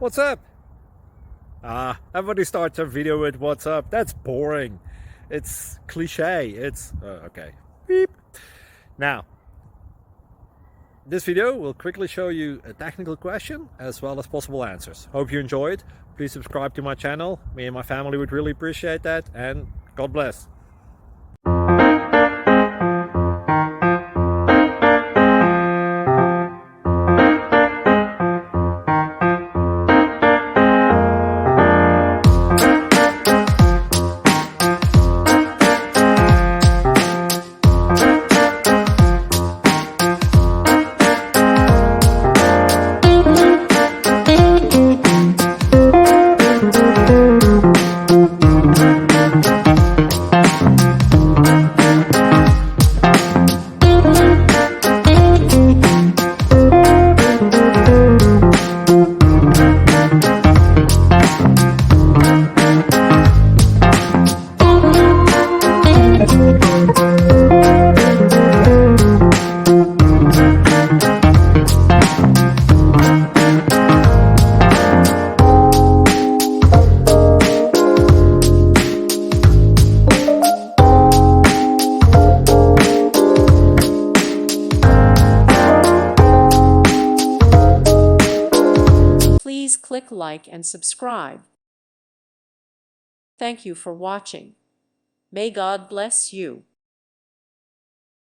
What's up? Everybody starts a video with what's up. That's boring. It's cliche. It's okay. Beep. Now, this video will quickly show you a technical question as well as possible answers. Hope you enjoyed. Please subscribe to my channel. Me and my family would really appreciate that, and God bless. Please click like and subscribe. Thank you for watching. May God bless you.